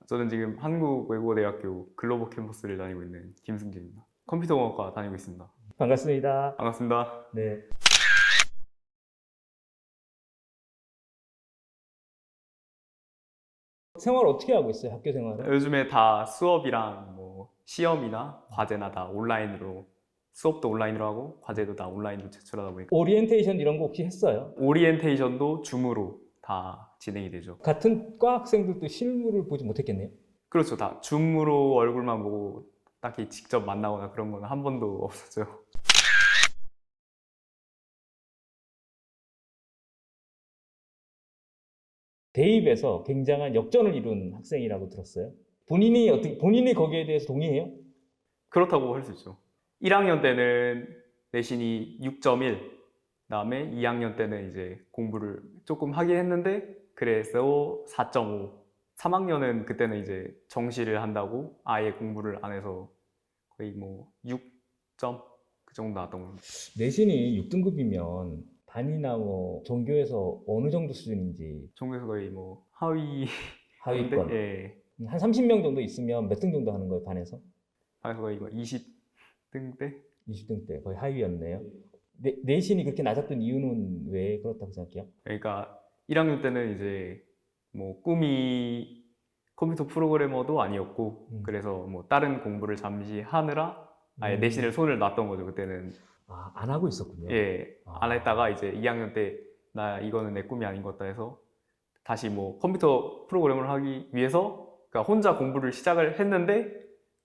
저는 지금 한국외국어대학교 글로벌 캠퍼스를 다니고 있는 김승재입니다. 컴퓨터공학과 다니고 있습니다. 반갑습니다. 반갑습니다. 네. 생활 어떻게 하고 있어요? 학교 생활은? 요즘에 다 수업이랑 뭐 시험이나 과제나 다 온라인으로, 수업도 온라인으로 하고 과제도 다 온라인으로 제출하다 보니까 오리엔테이션 이런 거 혹시 했어요? 오리엔테이션도 줌으로 다 진행이 되죠. 같은 과 학생들도 실물을 보지 못했겠네요. 그렇죠. 다 줌으로 얼굴만 보고 딱히 직접 만나거나 그런 건 한 번도 없었죠. 대입에서 굉장한 역전을 이룬 학생이라고 들었어요. 본인이 거기에 대해서 동의해요? 그렇다고 할 수 있죠. 1학년 때는 내신이 6.1, 그다음에 2학년 때는 이제 공부를 조금 하긴 했는데 그래서 4.5. 3학년은 그때는 이제 정시를 한다고 아예 공부를 안 해서 거의 뭐 6점 그 정도 나왔던 것 같아요. 내신이 6등급이면 반이나 뭐 전교에서 어느 정도 수준인지 전국에서 거의 뭐 하위 하위권 예, 한 30명 정도 있으면 몇 등 정도 하는 거예요, 반에서? 반에서 거의 뭐 20등 대? 20등 때 거의 하위였네요. 내신이 그렇게 낮았던 이유는 왜 그렇다고 생각해요? 그러니까 1학년 때는 이제 뭐 꿈이 컴퓨터 프로그래머도 아니었고 그래서 뭐 다른 공부를 잠시 하느라 아예 내신을 손을 놨던 거죠. 그때는 아, 안 하고 있었군요. 예, 안 아, 했다가 이제 2학년 때 나 이거는 내 꿈이 아닌 것 같다 해서 다시 뭐 컴퓨터 프로그래머를 하기 위해서 그러니까 혼자 공부를 시작을 했는데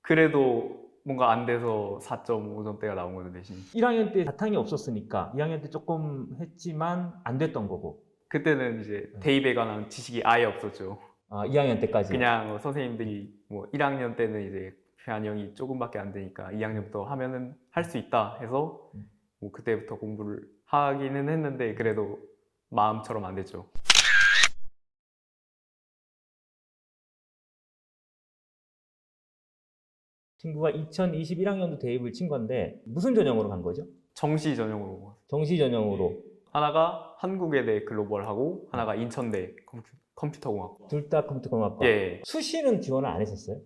그래도 뭔가 안 돼서 4.5점대가 나온 거는 내신이. 1학년 때 바탕이 없었으니까 2학년 때 조금 했지만 안 됐던 거고. 그때는 이제 대입에 관한 지식이 아예 없었죠. 아, 2학년 때까지. 그냥 뭐 선생님들이 뭐 1학년 때는 이제 반영이 조금밖에 안 되니까 2학년부터 하면은 할 수 있다 해서 뭐 그때부터 공부를 하기는 했는데 그래도 마음처럼 안 됐죠. 친구가 2021학년도 대입을 친 건데 무슨 전형으로 간 거죠? 정시 전형으로 정시 전형으로. 하나가 한국외대 글로벌하고 하나가 인천대 컴퓨터공학. 둘 다 컴퓨터공학과. 예, 수시는 지원을 안 했었어요?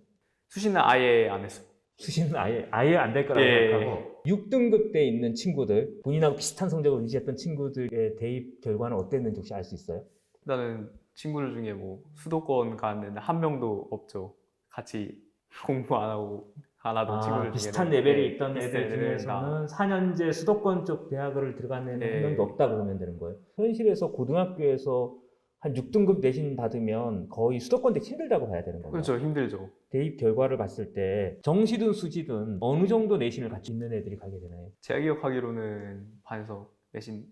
수시는 아예 안 했어요. 수시는 아예 안 될 거라고 예. 생각하고 6등급 때 있는 친구들, 본인하고 비슷한 성적을 유지했던 친구들의 대입 결과는 어땠는지 혹시 알 수 있어요? 일단은 친구들 중에 뭐 수도권 가는 한 명도 없죠. 같이 공부 안 하고 하나도 친구들 비슷한 중에는. 레벨이 예, 있던 비슷한 애들 레벨은 다. 중에서는 4년제 수도권 쪽 대학을 들어간 애는 한 예. 명도 없다고 보면 되는 거예요. 현실에서 고등학교에서 한 6등급 내신 받으면 거의 수도권 대학 힘들다고 봐야 되는 거예요. 그렇죠. 힘들죠. 대입 결과를 봤을 때 정시든 수시든 어느 정도 내신을 같이 있는 애들이 가게 되나요? 제가 기억하기로는 반에서 내신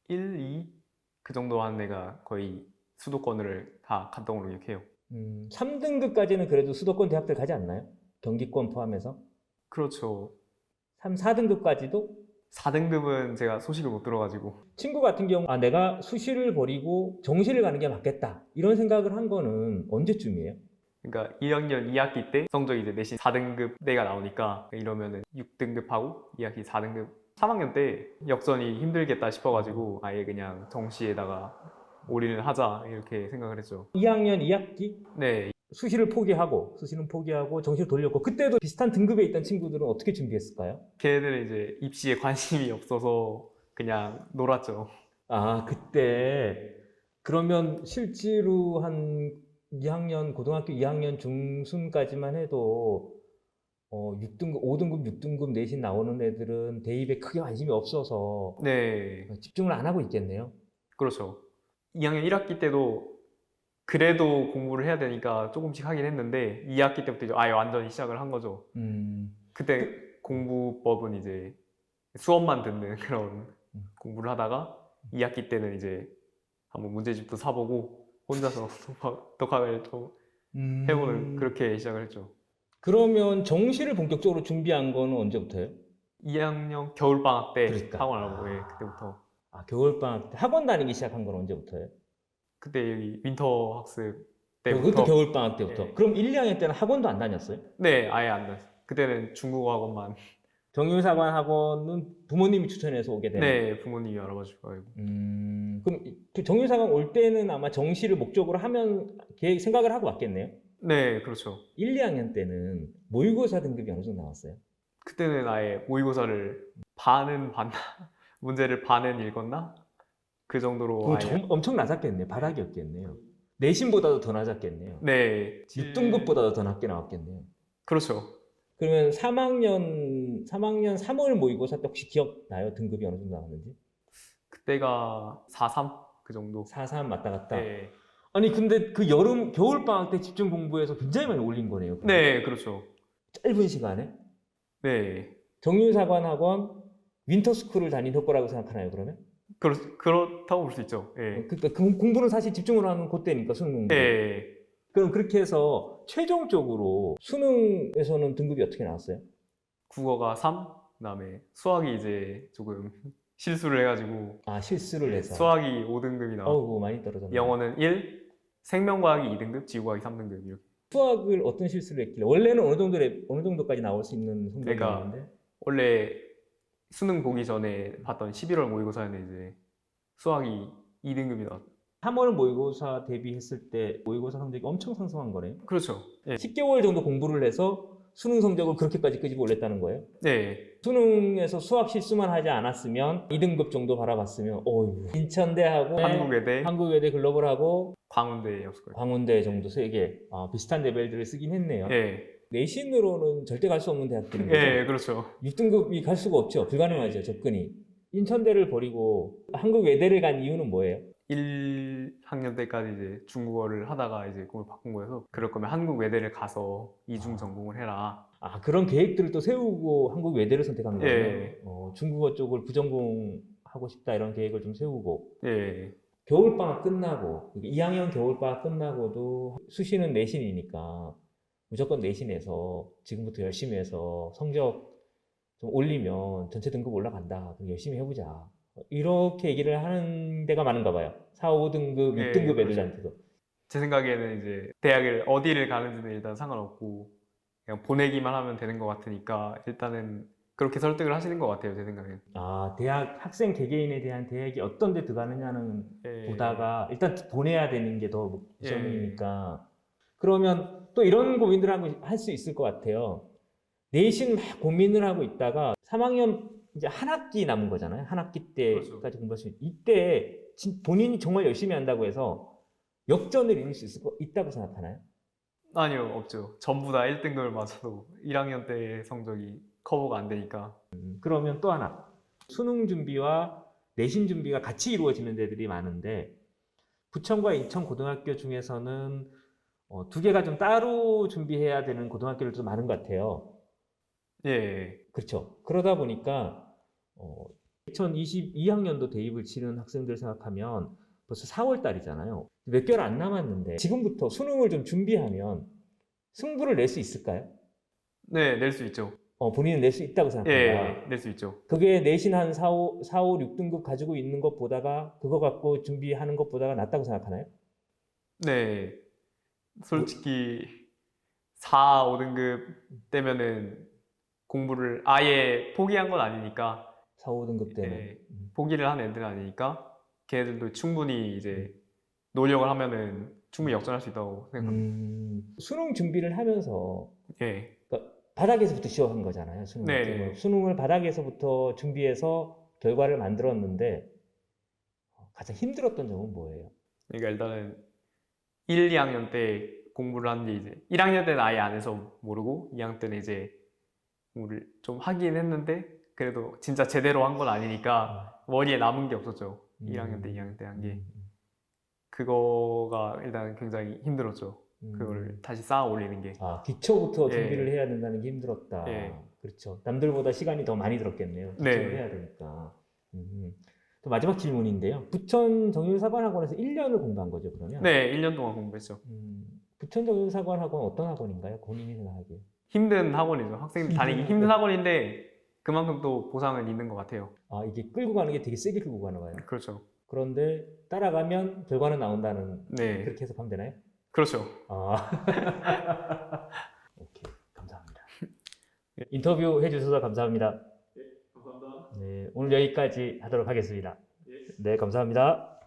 1, 2 그 정도 하는 애가 거의 수도권을 다 갔던 걸로 기억해요. 3등급까지는 그래도 수도권 대학들 가지 않나요? 경기권 포함해서? 그렇죠. 3, 4등급까지도? 4등급은 제가 소식을 못 들어가지고. 친구 같은 경우 내가 수시를 버리고 정시를 가는 게 맞겠다 이런 생각을 한 거는 언제쯤이에요? 그러니까 2학년 2학기 때 성적이 이제 내신 4등급 내가 나오니까 이러면은 6등급하고 2학기 4등급 3학년 때 역전이 힘들겠다 싶어가지고 아예 그냥 정시에다가 올인을 하자 이렇게 생각을 했죠. 2학년 2학기 네, 수시는 포기하고 정시를 돌렸고 그때도 비슷한 등급에 있던 친구들은 어떻게 준비했을까요? 걔네들은 이제 입시에 관심이 없어서 그냥 놀았죠. 그때 그러면 실제로 한 2학년 고등학교 2학년 중순까지만 해도 6등급, 5등급, 6등급 내신 나오는 애들은 대입에 크게 관심이 없어서 네, 집중을 안 하고 있겠네요. 그렇죠. 2학년 1학기 때도 그래도 공부를 해야 되니까 조금씩 하긴 했는데 2학기 때부터 이제 아예 완전히 시작을 한 거죠. 그때 공부법은 이제 수업만 듣는 그런 공부를 하다가 2학기 때는 이제 한번 문제집도 사보고 혼자서 독학을 좀 해보는 그렇게 시작을 했죠. 그러면 정시를 본격적으로 준비한 거는 언제부터예요? 2학년 겨울방학 때 그러니까. 학원 안 하고 예, 그때부터. 겨울방학 때 학원 다니기 시작한 건 언제부터예요? 그때 여기 윈터 학습 그것도 때부터. 겨울방학 때부터. 예. 그럼 1, 2학년 때는 학원도 안 다녔어요? 네, 아예 안 다녔어요. 그때는 중국어 학원만. 정유사관 학원은 부모님이 추천해서 오게 되는. 네, 부모님이 알아봐주고. 그럼 그 정유사관 올 때는 아마 정시를 목적으로 하면 생각을 하고 왔겠네요. 네, 그렇죠. 1, 2학년 때는 모의고사 등급이 어느 정도 나왔어요? 그때는 아예 모의고사를 반은 봤나? 문제를 반은 읽었나? 그 정도로 그거 아예. 엄청 낮았겠네요. 바닥이었겠네요. 내신보다도 더 낮았겠네요. 네, 6등급보다도 더 낮게 나왔겠네요. 그렇죠. 그러면 3학년 3월 모의고사 때 혹시 기억나요? 등급이 어느 정도 나왔는지? 그때가 4.3 그 정도. 4, 3 왔다 갔다. 네, 아니 근데 그 겨울 방학 때 집중 공부해서 굉장히 많이 올린 거네요. 그럼. 네, 그렇죠. 짧은 시간에 네, 정윤사관학원 윈터스쿨을 다닌 거라고 생각하나요? 그러면? 그렇다고 볼 수 있죠. 예. 그러니까 그 공부는 사실 집중을 하는 그때니까 수능 공부. 예. 그럼 그렇게 해서 최종적으로 수능에서는 등급이 어떻게 나왔어요? 국어가 3, 그다음에 수학이 이제 조금 실수를 해가지고 아 실수를 해서. 수학이 5등급이 나왔고 어우 많이 떨어졌네. 영어는 1, 생명과학이 2등급, 지구과학이 3등급 이렇게. 수학을 어떤 실수를 했길래 원래는 어느 정도까지 나올 수 있는 성적이었는데 그러니까 원래 수능 보기 전에 봤던 11월 모의고사에는 이제 수학이 2등급이 나왔고. 3월 모의고사 대비했을 때 모의고사 성적이 엄청 상승한 거네요. 그렇죠. 예. 10개월 정도 공부를 해서 수능 성적을 그렇게까지 끄집어 올렸다는 거예요. 네. 수능에서 수학 실수만 하지 않았으면 2등급 정도 바라봤으면 인천대하고 한국외대 글로벌하고 광운대였을 거예요. 광운대 정도 3개 비슷한 레벨들을 쓰긴 했네요. 예. 내신으로는 절대 갈 수 없는 대학들인 거죠. 예, 그렇죠. 6등급이 갈 수가 없죠. 불가능하죠. 접근이. 인천대를 버리고 한국외대를 간 이유는 뭐예요? 1학년 때까지 이제 중국어를 하다가 이제 꿈을 바꾼 거여서 그럴 거면 한국 외대를 가서 이중 전공을 해라. 그런 계획들을 또 세우고 한국 외대를 선택한 거예요. 예. 중국어 쪽을 부전공하고 싶다 이런 계획을 좀 세우고 예. 겨울방학 끝나고 2학년 겨울방학 끝나고도 수시는 내신이니까 무조건 내신에서 지금부터 열심히 해서 성적 좀 올리면 전체 등급 올라간다. 그럼 열심히 해보자. 이렇게 얘기를 하는 데가 많은가 봐요. 4, 5등급, 6등급 예, 애들한테도. 제 생각에는 이제 대학을 어디를 가는지는 일단 상관없고 그냥 보내기만 하면 되는 것 같으니까 일단은 그렇게 설득을 하시는 것 같아요, 제 생각엔. 대학 학생 개개인에 대한 대학이 어떤 데 들어가느냐는 예. 보다가 일단 보내야 되는 게 더 예. 우선이니까. 그러면 또 이런 고민들을 할 수 있을 것 같아요. 내신 막 고민을 하고 있다가 3학년 이제 한 학기 남은 거잖아요. 한 학기 때까지 그렇죠. 공부할 수 있는. 이때 본인이 정말 열심히 한다고 해서 역전을 이룰 수 있다고 생각하나요? 아니요, 없죠. 전부 다 1등급을 맞아도 1학년 때 성적이 커버가 안 되니까. 그러면 또 하나. 수능 준비와 내신 준비가 같이 이루어지는 데들이 많은데 부천과 인천 고등학교 중에서는 두 개가 좀 따로 준비해야 되는 고등학교를 좀 많은 것 같아요. 예. 그렇죠. 그러다 보니까 2022학년도 대입을 치는 학생들 생각하면 벌써 4월 달이잖아요. 몇 개월 안 남았는데 지금부터 수능을 좀 준비하면 승부를 낼 수 있을까요? 네, 낼 수 있죠. 본인은 낼 수 있다고 생각한다. 예, 낼 수 있죠. 그게 내신 한 4, 5, 6등급 가지고 있는 것보다가 그거 갖고 준비하는 것보다가 낫다고 생각하나요? 네. 솔직히 4, 5등급 때면은 공부를 아예 포기한 건 아니니까 4, 5등급 때는. 예, 포기를 한 애들은 아니니까 걔네들도 충분히 이제 노력을 하면은 충분히 역전할 수 있다고 생각합니다. 수능 준비를 하면서 예. 그러니까 바닥에서부터 시작한 거잖아요. 수능 네. 같은 경우. 수능을 바닥에서부터 준비해서 결과를 만들었는데 가장 힘들었던 점은 뭐예요? 그러니까 일단은 1, 2학년 때 공부를 하는 게 이제 1학년 때는 아예 안 해서 모르고 2학년 때는 이제 공부를 좀 하긴 했는데 그래도 진짜 제대로 한 건 아니니까 머리에 남은 게 없었죠. 1학년 때, 2학년 때 한 게. 그거가 일단 굉장히 힘들었죠. 그걸 다시 쌓아 올리는 게. 기초부터 예. 준비를 해야 된다는 게 힘들었다. 예. 그렇죠. 남들보다 시간이 더 많이 들었겠네요. 기초를 네. 해야 되니까. 또 마지막 질문인데요. 부천 정윤사관학원에서 1년을 공부한 거죠, 그러면? 네, 1년 동안 공부했죠. 부천 정윤사관학원 어떤 학원인가요? 본인이 생각하기에. 힘든 학원이죠. 학생들 다니기 힘든 학원인데 그만큼 또 보상은 있는 것 같아요. 이게 끌고 가는 게 되게 세게 끌고 가는 거예요. 그렇죠. 그런데 따라가면 결과는 나온다는 네. 그렇게 해석하면 되나요? 그렇죠. 오케이, 감사합니다. 인터뷰 해주셔서 감사합니다. 감사합니다. 네, 오늘 여기까지 하도록 하겠습니다. 네, 감사합니다.